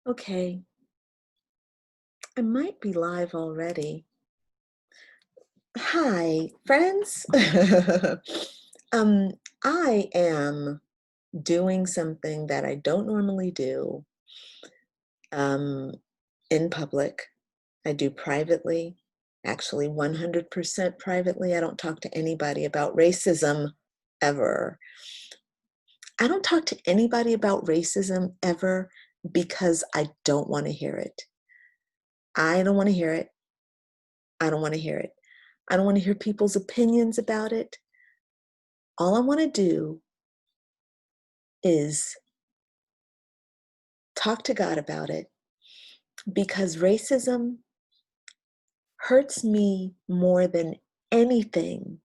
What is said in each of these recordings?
Okay, I might be live already. Hi, friends. um, I am doing something that I don't normally do um, in public. I do privately, actually 100% privately. I don't talk to anybody about racism ever. I don't talk to anybody about racism ever because I don't want to hear it. I don't want to hear it. I don't want to hear it. I don't want to hear people's opinions about it. All I want to do is talk to God about it because racism hurts me more than anything.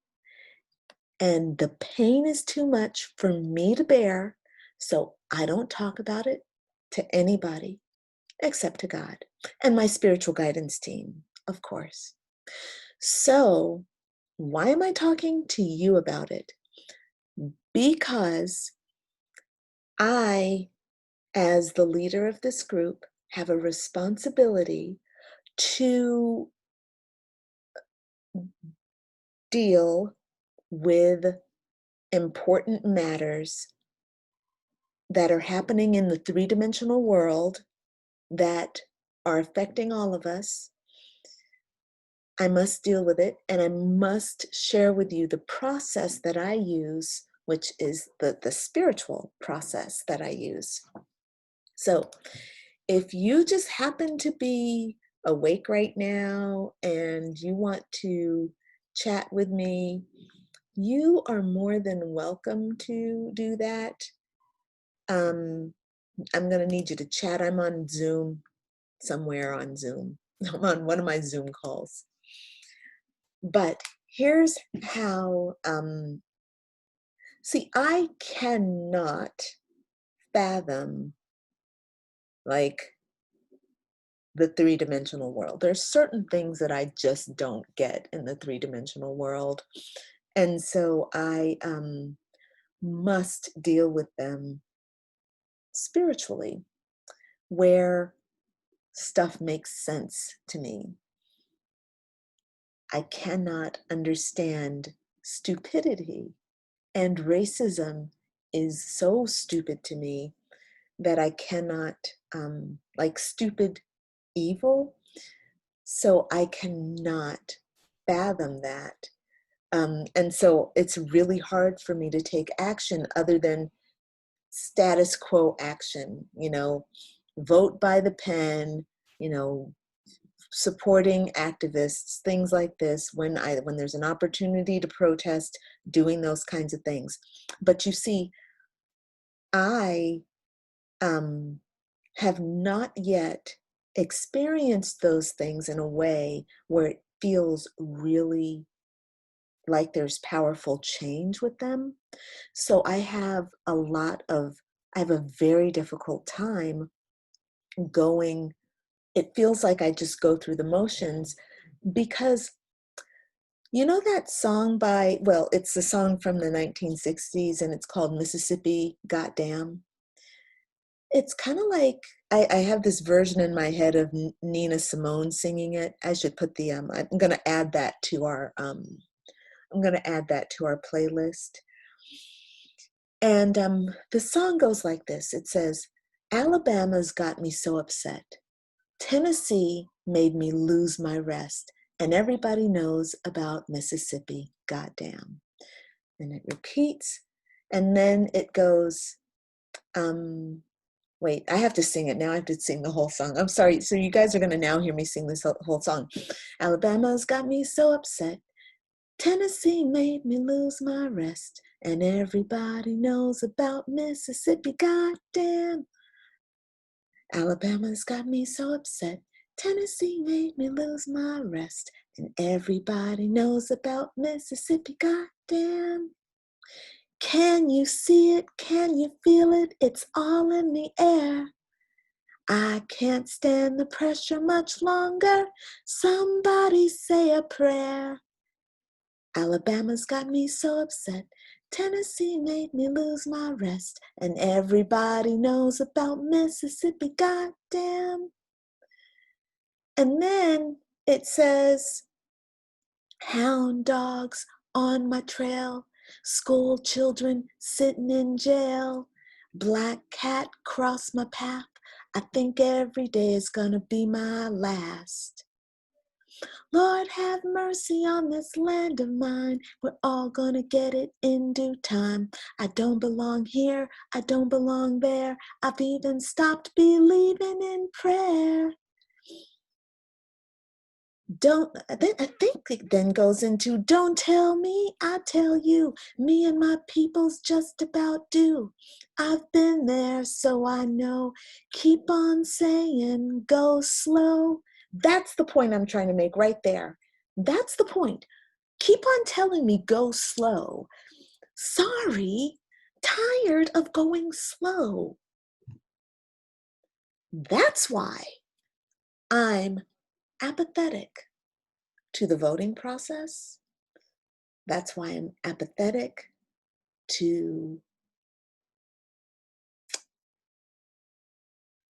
And the pain is too much for me to bear. So I don't talk about it to anybody except to God and my spiritual guidance team, of course. So, why am I talking to you about it? Because I, as the leader of this group, have a responsibility to deal with important matters that are happening in the three-dimensional world that are affecting all of us. I must deal with it, and I must share with you the process that I use, which is the spiritual process that I use. So if you just happen to be awake right now and you want to chat with me, you are more than welcome to do that. I'm going to need you to chat. I'm on Zoom, somewhere on Zoom. I'm on one of my Zoom calls. But here's how, see, I cannot fathom like the three-dimensional world. There's certain things that I just don't get in the three-dimensional world. And so I must deal with them spiritually, where stuff makes sense to me. I cannot understand stupidity, and racism is so stupid to me that I cannot, like stupid evil. So I cannot fathom that. And so it's really hard for me to take action other than status quo action, vote by the pen, you know, supporting activists, things like this, when there's an opportunity to protest, doing those kinds of things. But you see, I have not yet experienced those things in a way where it feels really like there's powerful change with them. So I have a very difficult time going. It feels like I just go through the motions because You know that song by, well, it's a song from the 1960s and it's called Mississippi Goddamn. It's kind of like, I have this version in my head of Nina Simone singing it. I should put the, I'm going to add that to our, I'm going to add that to our playlist. And the song goes like this. It says, Alabama's got me so upset. Tennessee made me lose my rest. And everybody knows about Mississippi, goddamn. And it repeats. And then it goes, wait, I have to sing it now. I have to sing the whole song. I'm sorry. So you guys are going to now hear me sing this whole song. Alabama's got me so upset. Tennessee made me lose my rest. And everybody knows about Mississippi, goddamn. Alabama's got me so upset. Tennessee made me lose my rest. And everybody knows about Mississippi, goddamn. Can you see it? Can you feel it? It's all in the air. I can't stand the pressure much longer. Somebody say a prayer. Alabama's got me so upset. Tennessee made me lose my rest. And everybody knows about Mississippi, goddamn. And then it says, hound dogs on my trail, school children sitting in jail, black cat cross my path. I think every day is gonna be my last. Lord, have mercy on this land of mine. We're all gonna get it in due time. I don't belong here, I don't belong there. I've even stopped believing in prayer. I think it then goes into, don't tell me, I tell you, me and my people's just about due. I've been there, so I know. Keep on saying, go slow. That's the point I'm trying to make right there. That's the point. Keep on telling me, go slow. Sorry, tired of going slow. That's why I'm apathetic to the voting process. That's why I'm apathetic to,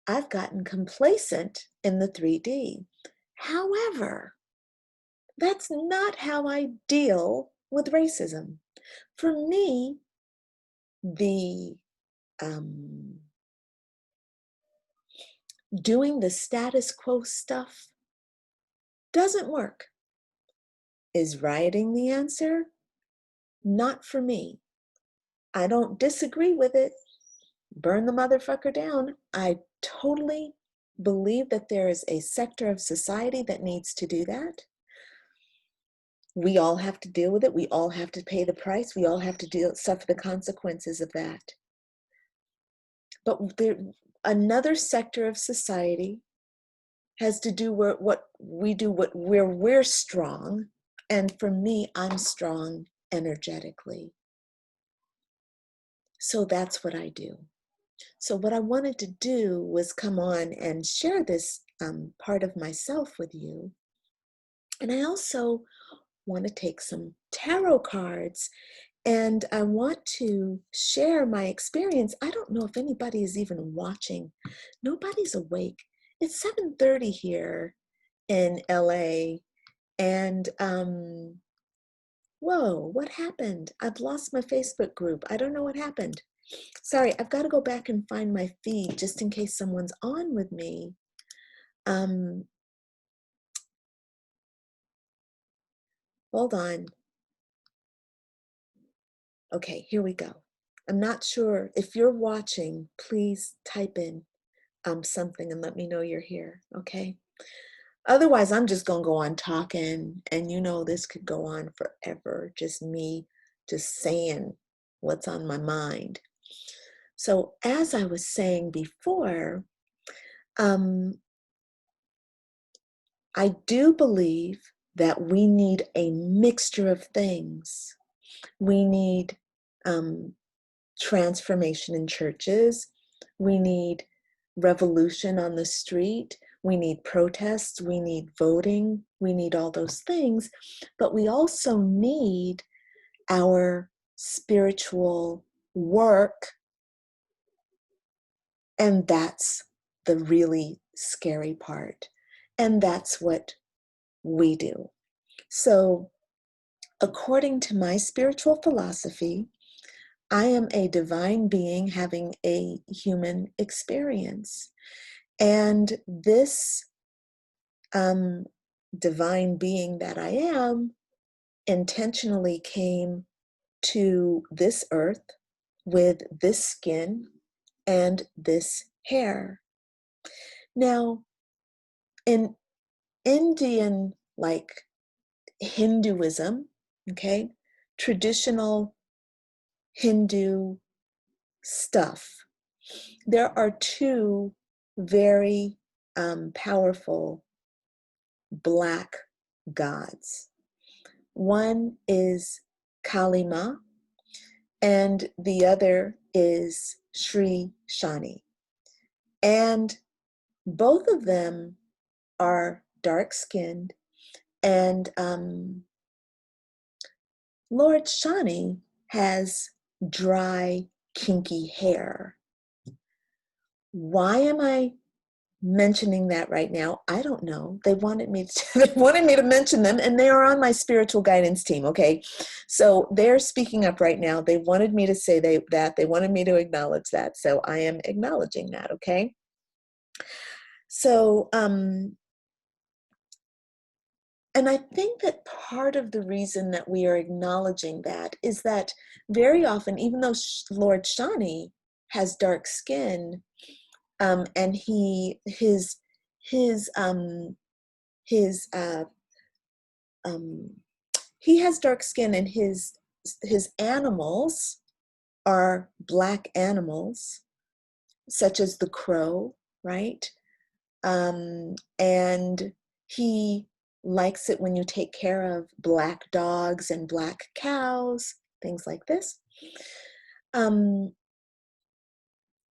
I've gotten complacent in the 3D. However, that's not how I deal with racism. For me, the doing the status quo stuff doesn't work. Is rioting the answer? Not for me. I don't disagree with it. Burn the motherfucker down. I totally believe that there is a sector of society that needs to do that. We all have to deal with it. We all have to pay the price. We all have to suffer the consequences of that. But another sector of society has to do what we do, where we're strong. And for me, I'm strong energetically. So that's what I do. So what I wanted to do was come on and share this part of myself with you. And I also want to take some tarot cards and I want to share my experience. I don't know if anybody is even watching. Nobody's awake. It's 7:30 here in LA. And whoa, what happened? I've lost my Facebook group. I don't know what happened. Sorry, I've got to go back and find my feed just in case someone's on with me. Hold on. Okay, here we go. I'm not sure. If you're watching, please type in something and let me know you're here, okay? Otherwise, I'm just going to go on talking, and you know this could go on forever, just me just saying what's on my mind. So as I was saying before, I do believe that we need a mixture of things. We need transformation in churches. We need revolution on the street. We need protests, we need voting, we need all those things, but we also need our spiritual work, and that's the really scary part. And that's what we do. So, according to my spiritual philosophy, I am a divine being having a human experience. And this divine being that I am intentionally came to this earth with this skin and this hair. Now, in Indian, like Hinduism, okay, traditional Hindu stuff, there are two very powerful Black gods. One is Kalima, and the other is Sri Shani. And both of them are dark-skinned, and Lord Shani has dry, kinky hair. Why am I mentioning that right now? I don't know. They wanted me to mention them, and they are on my spiritual guidance team, okay? So they're speaking up right now. They wanted me to say that. They wanted me to acknowledge that. So I am acknowledging that, okay? So, and I think that part of the reason that we are acknowledging that is that very often, even though Lord Shani has dark skin, and his he has dark skin, and his animals are Black animals, such as the crow, right? And he likes it when you take care of Black dogs and Black cows, things like this.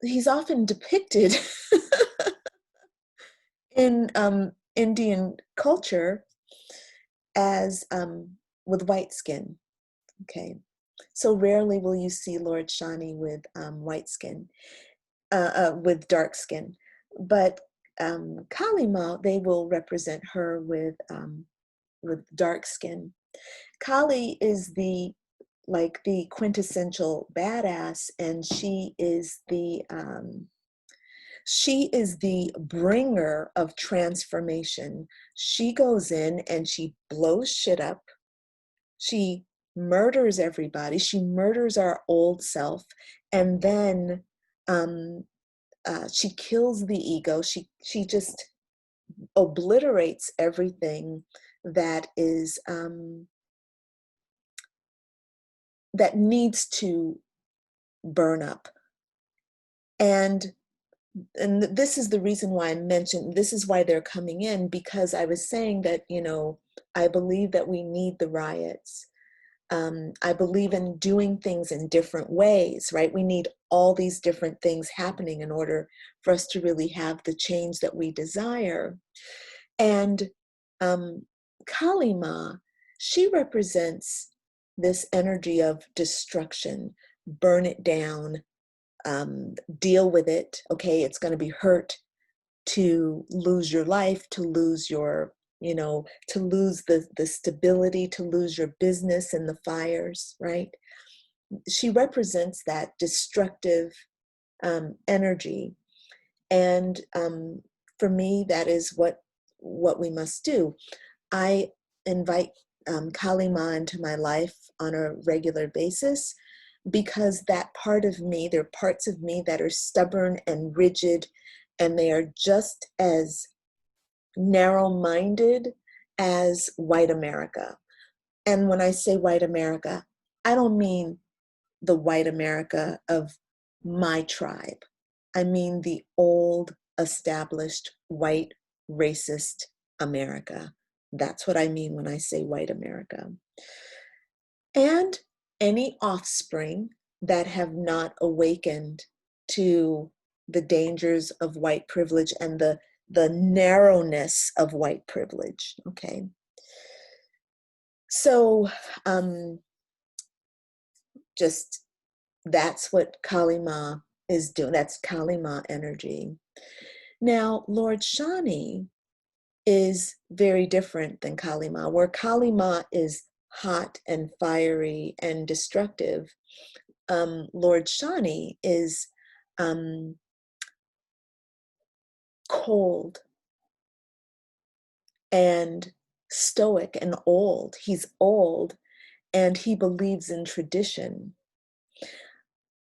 He's often depicted in Indian culture as with white skin. Okay, so rarely will you see Lord Shani with white skin, with dark skin, but Kalima, they will represent her with dark skin. Kali is the quintessential badass, and she is the bringer of transformation. She goes in and she blows shit up. She murders everybody. She murders our old self, and then she kills the ego. She just obliterates everything that is that needs to burn up. And this is the reason why I mentioned, this is why they're coming in, because I was saying that, I believe that we need the riots. I believe in doing things in different ways, right? We need all these different things happening in order for us to really have the change that we desire. And Kalima, she represents this energy of destruction, burn it down, deal with it. Okay, it's going to be hurt to lose your life, to lose your, to lose the stability, to lose your business in the fires, right? She represents that destructive energy. And for me, that is what we must do. I invite Kalima into my life on a regular basis, because that part of me, there are parts of me that are stubborn and rigid, and they are just as narrow-minded as white America. And when I say white America, I don't mean the white America of my tribe. I mean the old, established, white, racist America. That's what I mean when I say white America. And any offspring that have not awakened to the dangers of white privilege and the the narrowness of white privilege. Okay. So just that's what Kalima is doing. That's Kalima energy. Now, Lord Shani is very different than Kalima. Where Kalima is hot and fiery and destructive, Lord Shani is cold and stoic and old. He's old and he believes in tradition.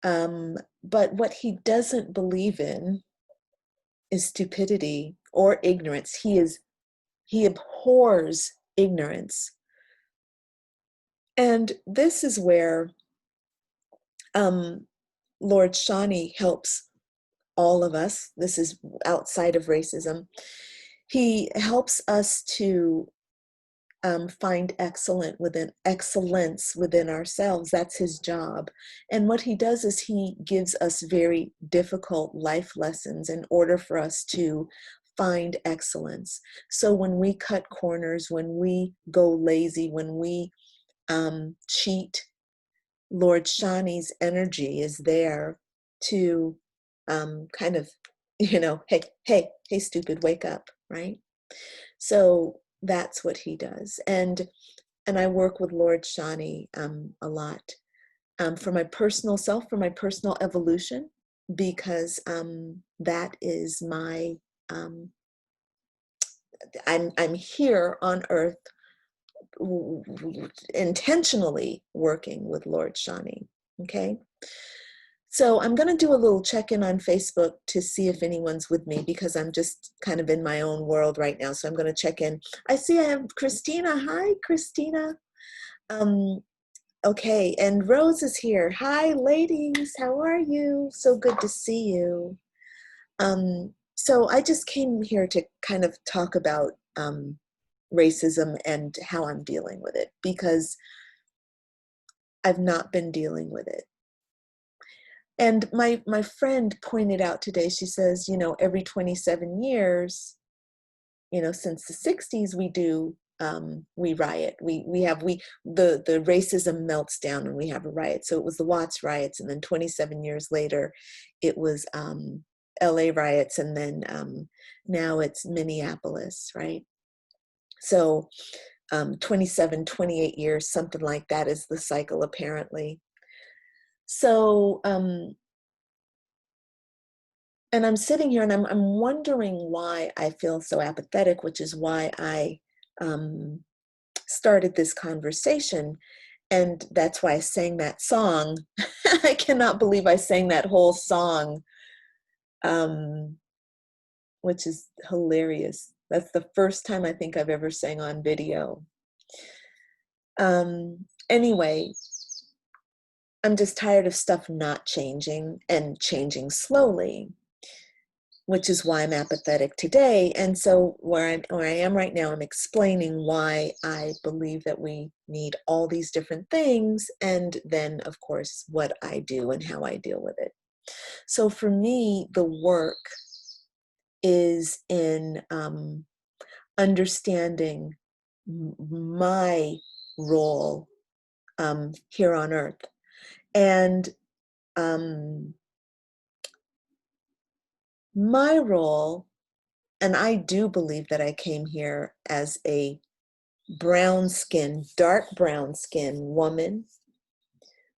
But what he doesn't believe in is stupidity or ignorance. He abhors ignorance. And this is where Lord Shani helps all of us. This is outside of racism. He helps us to find excellence within ourselves. That's his job. And what he does is he gives us very difficult life lessons in order for us to find excellence. So when we cut corners, when we go lazy, when we cheat, Lord Shani's energy is there to kind of, hey, stupid, wake up, right? So that's what he does. And I work with Lord Shani a lot for my personal self, for my personal evolution, because that is my, I'm here on earth intentionally working with Lord Shani, okay? So I'm going to do a little check-in on Facebook to see if anyone's with me, because I'm just kind of in my own world right now. So I'm going to check in. I see I have Christina. Hi, Christina. Okay, and Rose is here. Hi, ladies. How are you? So good to see you. So I just came here to kind of talk about racism and how I'm dealing with it, because I've not been dealing with it. And my friend pointed out today, she says, every 27 years, since the 60s, we riot. The racism melts down and we have a riot. So it was the Watts riots, and then 27 years later, it was LA riots, and then now it's Minneapolis, right? So 27, 28 years, something like that is the cycle, apparently. So, and I'm sitting here and I'm wondering why I feel so apathetic, which is why I started this conversation. And that's why I sang that song. I cannot believe I sang that whole song, which is hilarious. That's the first time I think I've ever sang on video. Anyway, I'm just tired of stuff not changing and changing slowly, which is why I'm apathetic today. And so where I am right now, I'm explaining why I believe that we need all these different things, and then, of course, what I do and how I deal with it. So for me, the work is in understanding my role here on earth. And my role, and I do believe that I came here as a brown skin, dark brown skin woman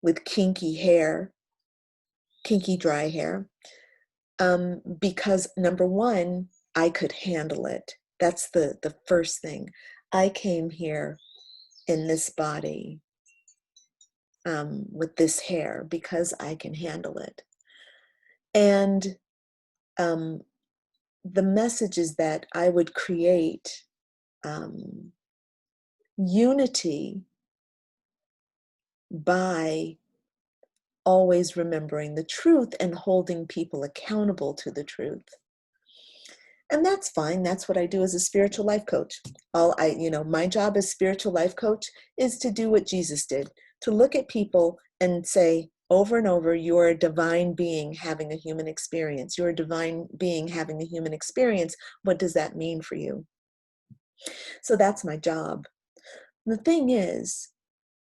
with kinky hair, kinky dry hair, because number one, I could handle it. That's the first thing. I came here in this body with this hair because I can handle it. And the message is that I would create unity by always remembering the truth and holding people accountable to the truth. And that's fine. That's what I do as a spiritual life coach. My job as spiritual life coach is to do what Jesus did, to look at people and say, over and over, you're a divine being having a human experience. You're a divine being having a human experience. What does that mean for you? So that's my job. The thing is,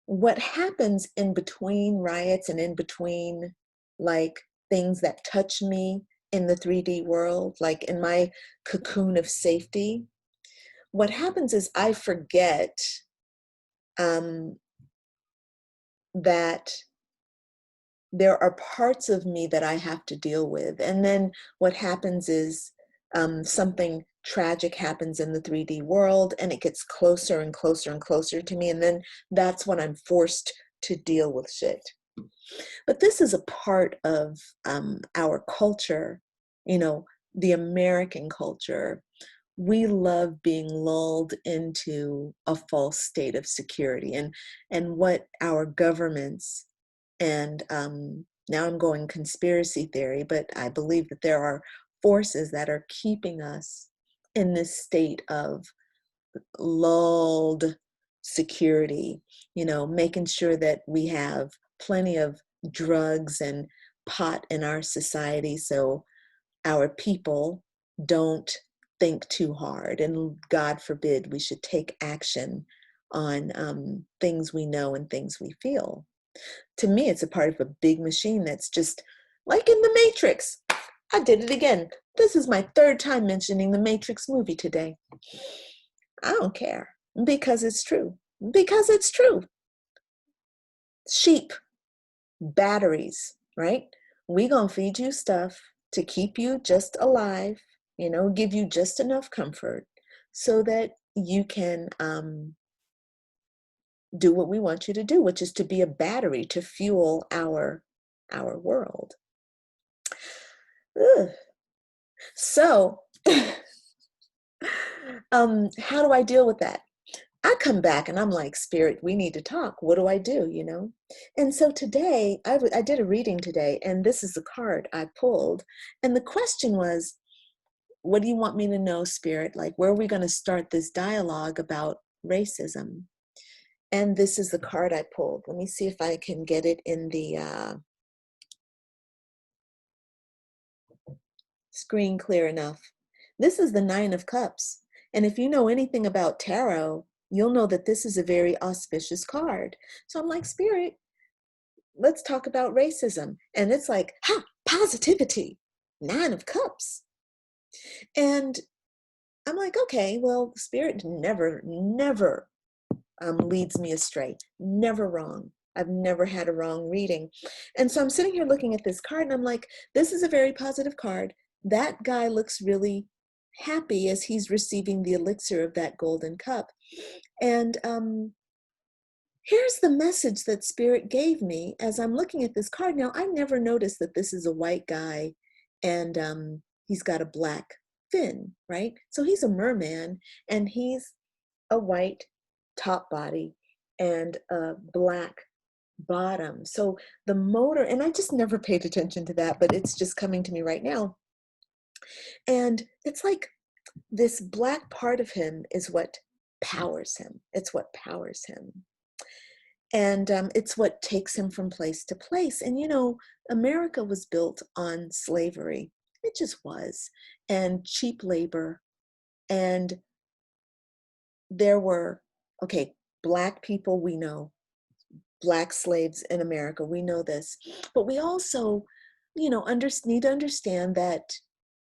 what happens in between riots and in between, like, things that touch me in the 3D world, like in my cocoon of safety, what happens is I forget um, that there are parts of me that I have to deal with. And then what happens is something tragic happens in the 3D world, and it gets closer and closer and closer to me. And then that's when I'm forced to deal with shit. But this is a part of our culture, you know, the American culture. We love being lulled into a false state of security, and what our governments, and now I'm going conspiracy theory, but I believe that there are forces that are keeping us in this state of lulled security, you know, making sure that we have plenty of drugs and pot in our society so our people don't think too hard, and God forbid we should take action on things we know and things we feel. To me, it's a part of a big machine that's just like in the Matrix. I did it again. This is my third time mentioning the Matrix movie today. I don't care, because it's true. Because it's true. Sheep, batteries, right? We gonna feed you stuff to keep you just alive, you know, give you just enough comfort so that you can do what we want you to do, which is to be a battery to fuel our world. Ugh. So, how do I deal with that? I come back and I'm like, Spirit, we need to talk. What do I do, you know? And so today, I did a reading today, and this is the card I pulled. And the question was, what do you want me to know, Spirit? Like, where are we going to start this dialogue about racism? And this is the card I pulled. Let me see if I can get it in the screen clear enough. This is the Nine of Cups. And if you know anything about tarot, you'll know that this is a very auspicious card. So I'm like, Spirit, let's talk about racism. And it's like, ha, positivity, Nine of Cups. And I'm like, okay, well, Spirit never leads me astray. Never wrong. I've never had a wrong reading. And so I'm sitting here looking at this card, and I'm like, this is a very positive card. That guy looks really happy as he's receiving the elixir of that golden cup. And here's the message that Spirit gave me as I'm looking at this card. Now, I never noticed that this is a white guy, and he's got a black fin, right? So he's a merman, and he's a white top body and a black bottom. So the motor, and I just never paid attention to that, but it's just coming to me right now. And it's like this black part of him is what powers him. It's what powers him. And it's what takes him from place to place. And, you know, America was built on slavery. It just was. And cheap labor. And there were, okay, black people, we know, black slaves in America, we know this. But we also, you know, need to understand that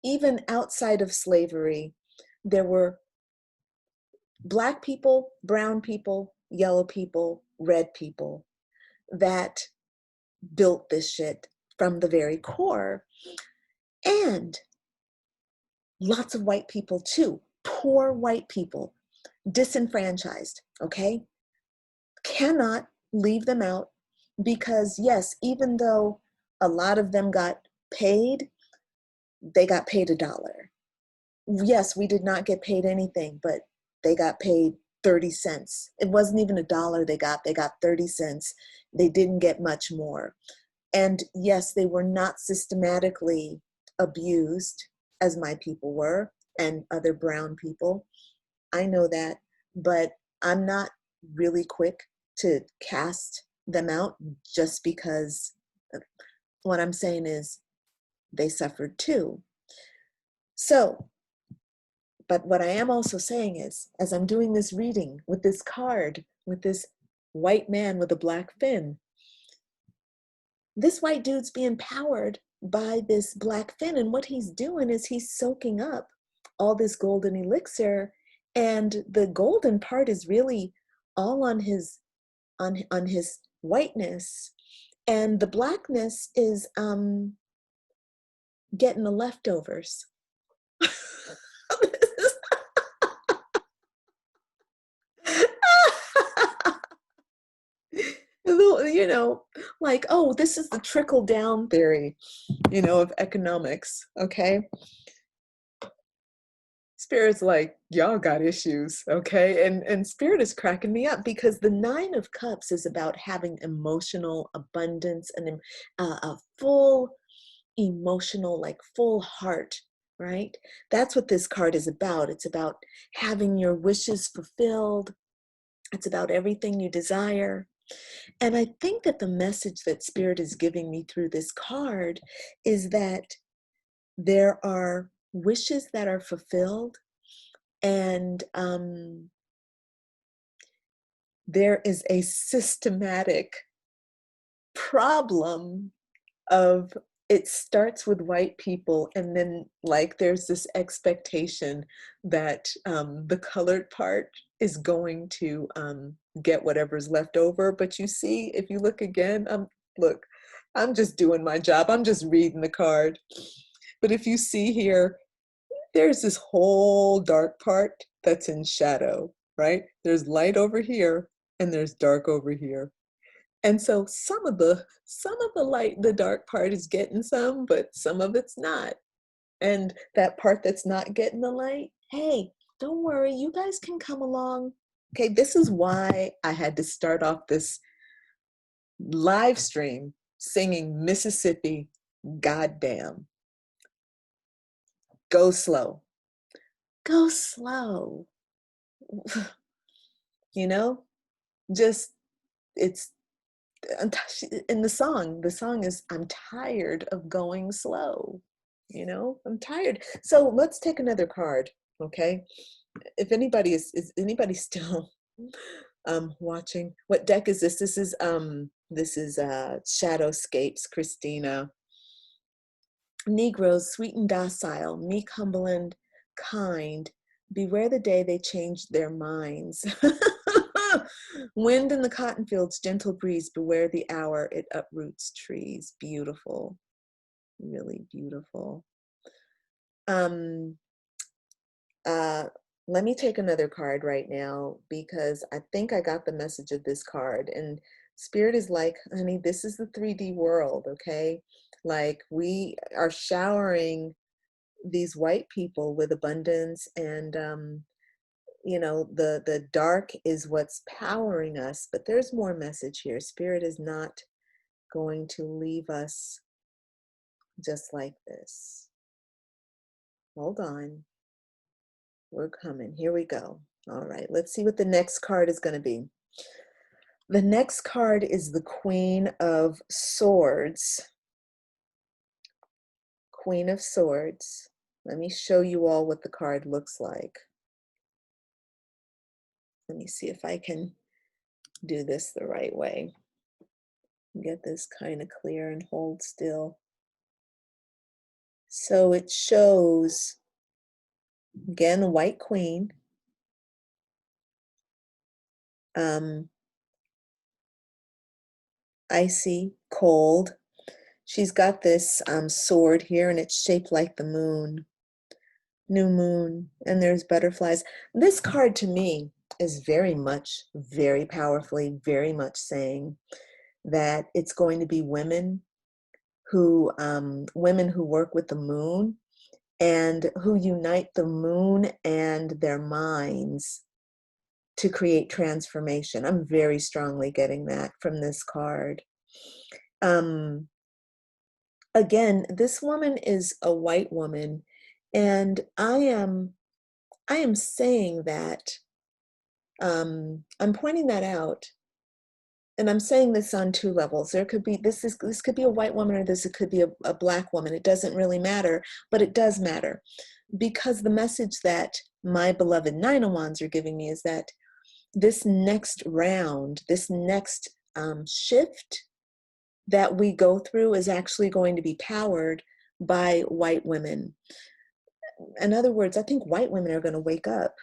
even outside of slavery, there were black people, brown people, yellow people, red people that built this shit from the very core. And lots of white people too, poor white people, disenfranchised, okay? Cannot leave them out because, yes, even though a lot of them got paid, they got paid $1. Yes, we did not get paid anything, but they got paid 30 cents. It wasn't even $1 they got 30 cents. They didn't get much more. And yes, they were not systematically abused as my people were and other brown people. I know that, but I'm not really quick to cast them out just because What I'm saying is they suffered too. So, but what I am also saying is, as I'm doing this reading with this card, with this white man with a black fin, this white dude's being powered by this black fin. And what he's doing is he's soaking up all this golden elixir. And the golden part is really all on his whiteness. And the blackness is getting the leftovers. You know, like, oh, this is the trickle down theory, you know, of economics. Okay. Spirit's like, y'all got issues. Okay. And Spirit is cracking me up because the Nine of Cups is about having emotional abundance and a full emotional, like full heart, right? That's what this card is about. It's about having your wishes fulfilled. It's about everything you desire. And I think that the message that Spirit is giving me through this card is that there are wishes that are fulfilled, and there is a systematic problem of it starts with white people, and then like there's this expectation that the colored part is going to get whatever's left over. But you see, if you look again, look, I'm just doing my job. I'm just reading the card. But if you see here, there's this whole dark part that's in shadow, right? There's light over here and there's dark over here. And so some of the light, the dark part is getting some, but some of it's not. And that part that's not getting the light, hey, don't worry, you guys can come along. Okay, this is why I had to start off this live stream singing Mississippi Goddamn. Go slow. Go slow. You know, just it's in the song is, I'm tired of going slow. You know, I'm tired. So let's take another card. Okay. If anybody is anybody still watching, what deck is this? This is Shadowscapes, Christina. Negroes, sweet and docile, meek, humble, and kind. Beware the day they change their minds. Wind in the cotton fields, gentle breeze, beware the hour it uproots trees. Beautiful, really beautiful. Let me take another card right now because I think I got the message of this card. And Spirit is like, honey, this is the 3D world, okay? Like we are showering these white people with abundance, and you know, the dark is what's powering us, but there's more message here. Spirit is not going to leave us just like this. Hold on. We're coming. Here we go. All right, let's see what the next card is going to be. The next card is the Queen of Swords. Queen of Swords. Let me show you all what the card looks like. Let me see if I can do this the right way. Get this kind of clear and hold still. So it shows, again, a white queen. Icy, cold. She's got this sword here, and it's shaped like the moon. New moon, and there's butterflies. This card to me is very much, very powerfully, very much saying that it's going to be women who work with the moon and who unite the moon and their minds to create transformation. I'm very strongly getting that from this card. Again, this woman is a white woman, and I am saying that I'm pointing that out and I'm saying this on two levels. There could be, this could be a white woman, or this it could be a black woman. It doesn't really matter, but it does matter, because the message that my beloved Nine of Wands are giving me is that this next round, this next shift that we go through is actually going to be powered by white women. In other words, I think white women are going to wake up.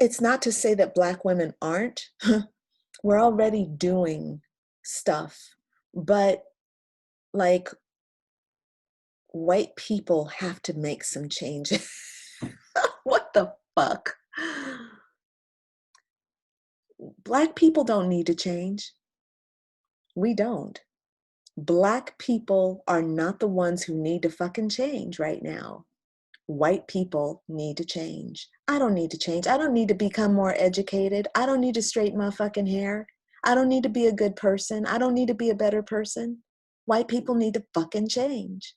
It's not to say that black women aren't. We're already doing stuff, but like, white people have to make some changes. What the fuck? Black people don't need to change. We don't. Black people are not the ones who need to fucking change right now. White people need to change. I don't need to change. I don't need to become more educated. I don't need to straighten my fucking hair. I don't need to be a good person. I don't need to be a better person. White people need to fucking change.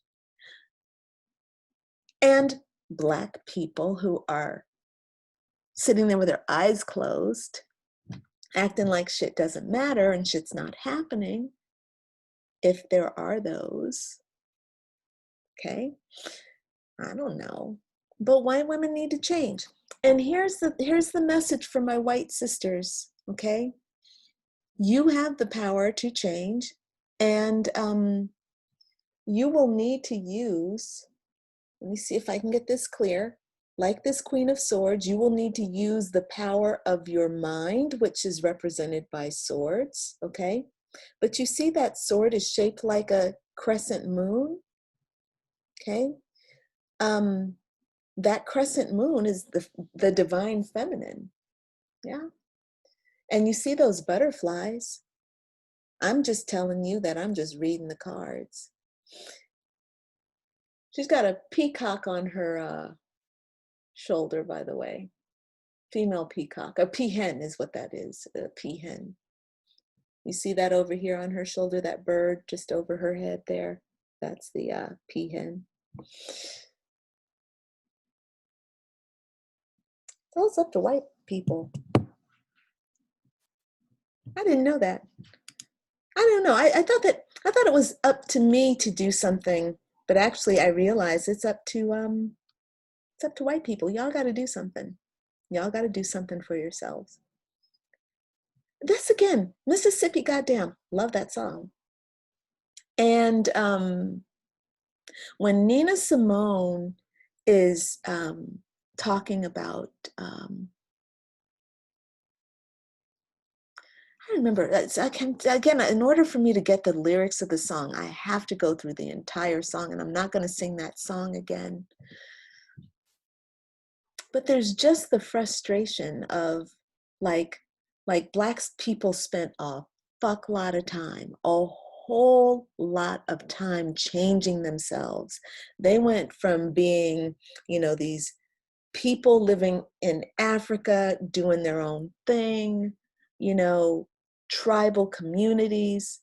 And black people who are sitting there with their eyes closed, acting like shit doesn't matter and shit's not happening, if there are those, okay? I don't know. But white women need to change. And here's the message for my white sisters, okay? You have the power to change, and you will need to use, let me see if I can get this clear. Like this Queen of Swords, you will need to use the power of your mind, which is represented by swords, okay? But you see that sword is shaped like a crescent moon, okay? That crescent moon is the divine feminine, yeah? And you see those butterflies. I'm just telling you that I'm just reading the cards. She's got a peacock on her shoulder, by the way. Female peacock. A peahen is what that is, a peahen. You see that over here on her shoulder, that bird just over her head there? That's the peahen. So it's up to white people. I didn't know that. I don't know. I thought it was up to me to do something, but actually I realized it's up to white people. Y'all got to do something. Y'all got to do something for yourselves. This again, Mississippi Goddamn. Love that song. And when Nina Simone is talking about, I remember, I can, again, in order for me to get the lyrics of the song, I have to go through the entire song, and I'm not going to sing that song again. But there's just the frustration of like black people spent a fuck lot of time, a whole lot of time changing themselves. They went from being, these people living in Africa doing their own thing, tribal communities,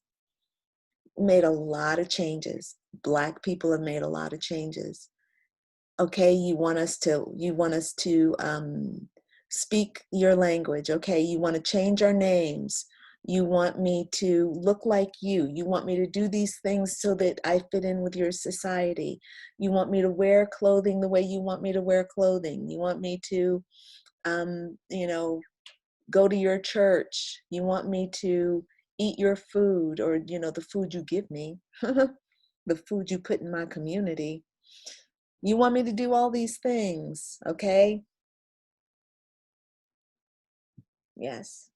made a lot of changes. Black people have made a lot of changes. Okay, you want us to speak your language. Okay, you want to change our names. You want me to look like you. You want me to do these things so that I fit in with your society. You want me to wear clothing the way you want me to wear clothing. You want me to, go to your church. You want me to eat your food, or, the food you give me, the food you put in my community. You want me to do all these things, okay? Yes.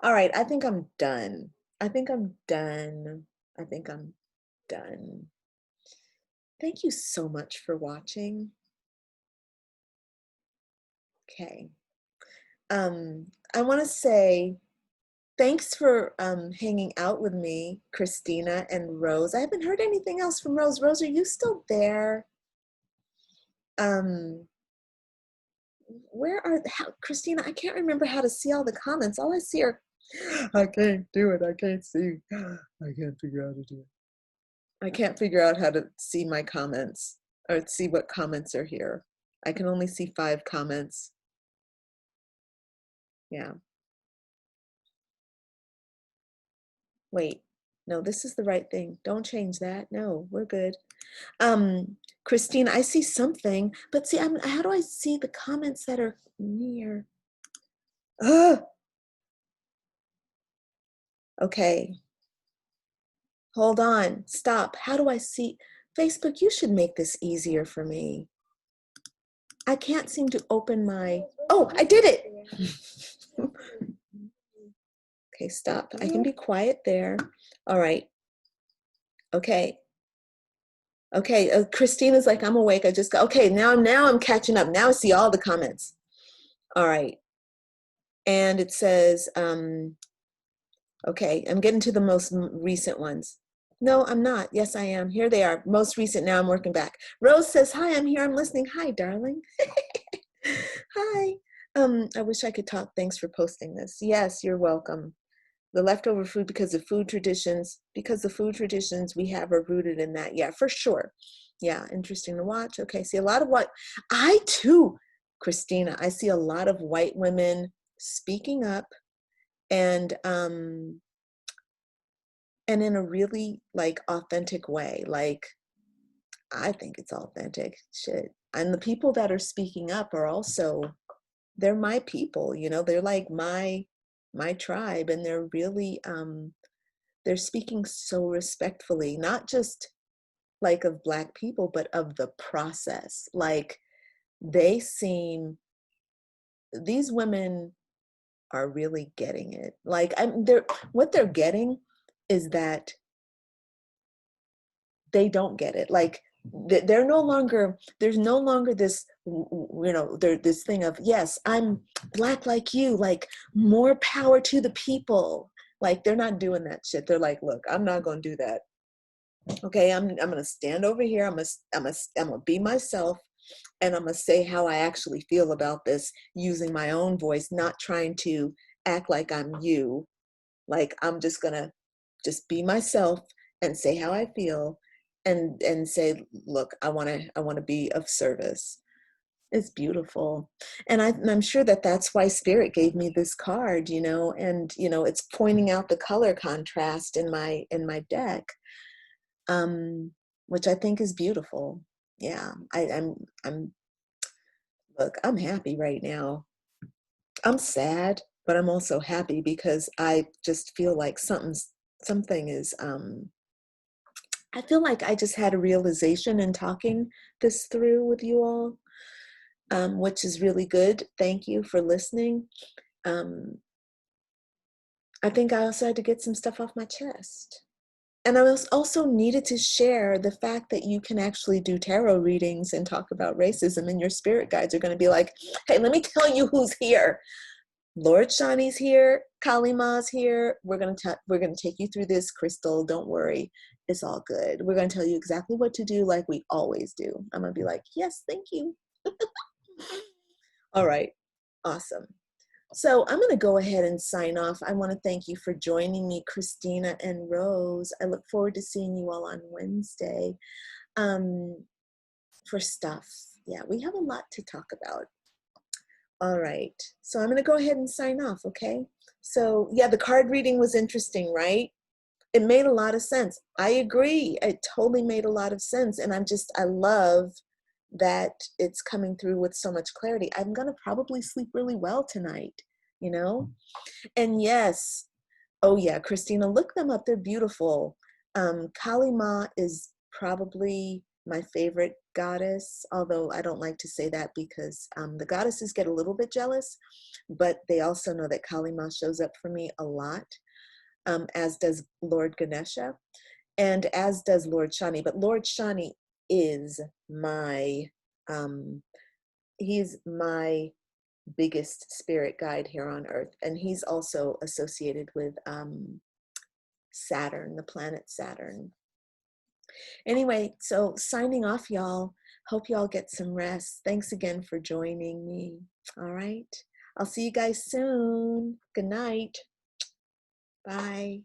All right, I think I'm done. I think I'm done. I think I'm done. Thank you so much for watching. Okay. I want to say thanks for hanging out with me, Christina and Rose. I haven't heard anything else from Rose. Rose, are you still there? Christina, I can't remember how to see all the comments. All I see are, I can't do it. I can't see. I can't figure out how to do it. I can't figure out how to see my comments or see what comments are here. I can only see 5 comments. Yeah. Wait, no, this is the right thing. Don't change that. No, we're good. Christina, I see something, but see, how do I see the comments that are near? Okay, hold on, stop. How do I see? Facebook, you should make this easier for me. I can't seem to open my, oh, I did it. Okay, stop. I can be quiet there. All right. Okay. Okay, Christina's like, I'm awake. I just got, okay, now I'm catching up. Now I see all the comments. All right. And it says, okay, I'm getting to the most recent ones. No, I'm not. Yes, I am. Here they are. Most recent. Now I'm working back. Rose says, hi, I'm here. I'm listening. Hi, darling. Hi. I wish I could talk. Thanks for posting this. Yes, you're welcome. The leftover food because the food traditions we have are rooted in that. Yeah, for sure. Yeah, interesting to watch. Okay, see a lot of what I too, Christina, I see a lot of white women speaking up and in a really like authentic way. Like I think it's authentic shit. And the people that are speaking up are also, they're my people, you know, they're like my tribe, and they're really they're speaking so respectfully, not just like of Black people, but of the process. Like they seem, these women are really getting it. Like what they're getting is that they don't get it. Like they're no longer, there's no longer this, you know, this thing of, yes, I'm Black like you, like more power to the people. Like they're not doing that shit. They're like, look, I'm not going to do that. Okay, I'm going to stand over here. I'm going to be myself, and I'm going to say how I actually feel about this using my own voice, not trying to act like I'm you. Like I'm just going to just be myself and say how I feel, and say, look, I want to be of service. It's beautiful. And I'm sure that that's why Spirit gave me this card, you know, and you know, it's pointing out the color contrast in my deck, which I think is beautiful. Yeah, I'm look, I'm happy right now. I'm sad, but I'm also happy because I just feel like something is I feel like I just had a realization in talking this through with you all, which is really good. Thank you for listening. I think I also had to get some stuff off my chest. And I also needed to share the fact that you can actually do tarot readings and talk about racism, and your spirit guides are going to be like, hey, let me tell you who's here. Lord Shani's here, Kalima's here. We're going to take you through this, Crystal. Don't worry. It's all good. We're going to tell you exactly what to do like we always do. I'm going to be like, yes, thank you. All right. Awesome. So I'm going to go ahead and sign off. I want to thank you for joining me, Christina and Rose. I look forward to seeing you all on Wednesday for stuff. Yeah, we have a lot to talk about. All right, so I'm going to go ahead and sign off, okay? So yeah, the card reading was interesting, right? It made a lot of sense. I agree. It totally made a lot of sense. And I love that it's coming through with so much clarity. I'm going to probably sleep really well tonight, you know? And yes, oh yeah, Christina, look them up. They're beautiful. Kalima is probably my favorite goddess, although I don't like to say that because the goddesses get a little bit jealous, but they also know that Kalima shows up for me a lot, as does Lord Ganesha, and as does Lord Shani. But Lord Shani is my, he's my biggest spirit guide here on earth, and he's also associated with Saturn, the planet Saturn. Anyway, so signing off, y'all. Hope y'all get some rest. Thanks again for joining me. All right, I'll see you guys soon. Good night. Bye.